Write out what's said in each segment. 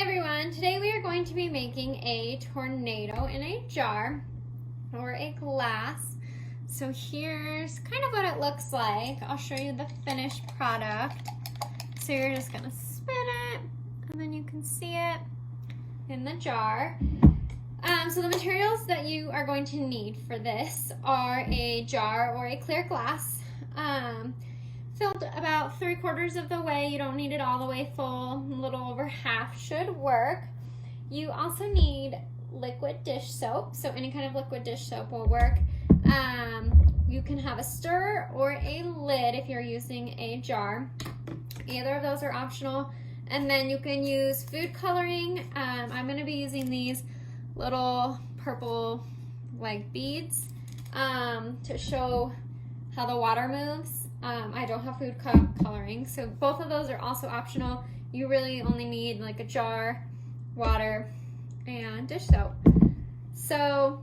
everyone, today we are going to be making a tornado in a jar or a glass. So here's kind of what it looks like. I'll show you the finished product. So you're just gonna spin it and then you can see it in the jar. So the materials that you are going to need for this are a jar or a clear glass. Filled about 3/4 of the way. You don't need it all the way full. A little over half should work. You also need liquid dish soap, so any kind of liquid dish soap will work. You can have a stirrer or a lid if you're using a jar. Either of those are optional. And then you can use food coloring. I'm going to be using these little purple like beads to show how the water moves. I don't have food coloring, so both of those are also optional. You really only need like a jar, water, and dish soap. So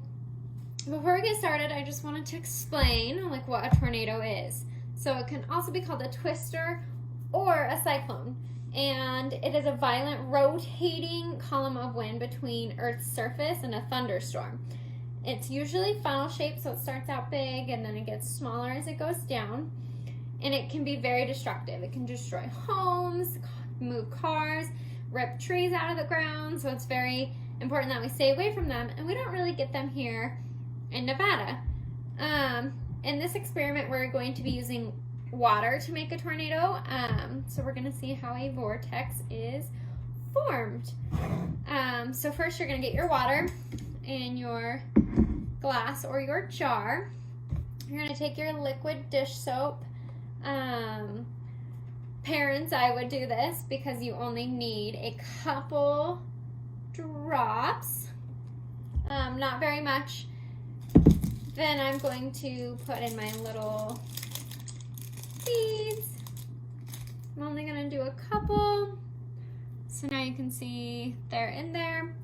before we get started, I just wanted to explain like what a tornado is. So it can also be called a twister or a cyclone, and it is a violent rotating column of wind between Earth's surface and a thunderstorm. It's usually funnel shaped, so it starts out big and then it gets smaller as it goes down. And it can be very destructive. It can destroy homes, move cars, rip trees out of the ground. So it's very important that we stay away from them. And we don't really get them here in Nevada. In this experiment, we're going to be using water to make a tornado. So we're gonna see how a vortex is formed. So first you're gonna get your water in your glass or your jar. You're gonna take your liquid dish soap. Parents, I would do this because you only need a couple drops, not very much. Then I'm going to put in my little beads. I'm only gonna do a couple. So now you can see they're in there.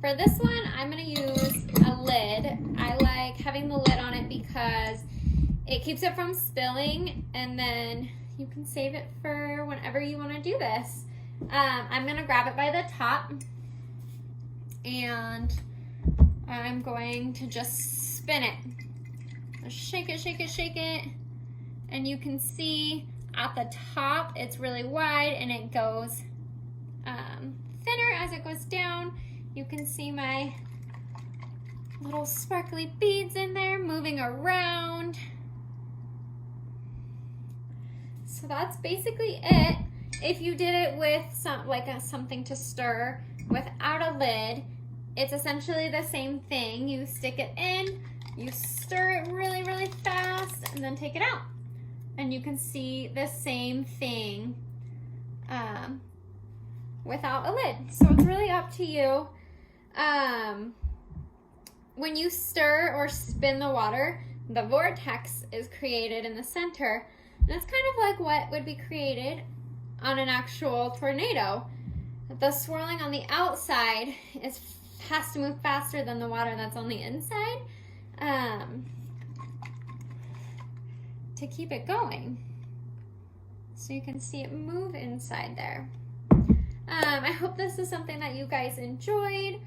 For this one, I'm gonna use a lid. I like having the lid on it because it keeps it from spilling, and then you can save it for whenever you want to do this. I'm going to grab it by the top, and I'm going to just spin it. Just shake it, shake it, shake it, and you can see at the top it's really wide, and it goes thinner as it goes down. You can see my little sparkly beads in there moving around. So that's basically it. If you did it with something to stir without a lid, it's essentially the same thing. You stick it in, you stir it really, really fast, and then take it out. And you can see the same thing without a lid. So it's really up to you. When you stir or spin the water, the vortex is created in the center. And it's kind of like what would be created on an actual tornado. The swirling on the outside has to move faster than the water that's on the inside to keep it going. So you can see it move inside there. I hope this is something that you guys enjoyed.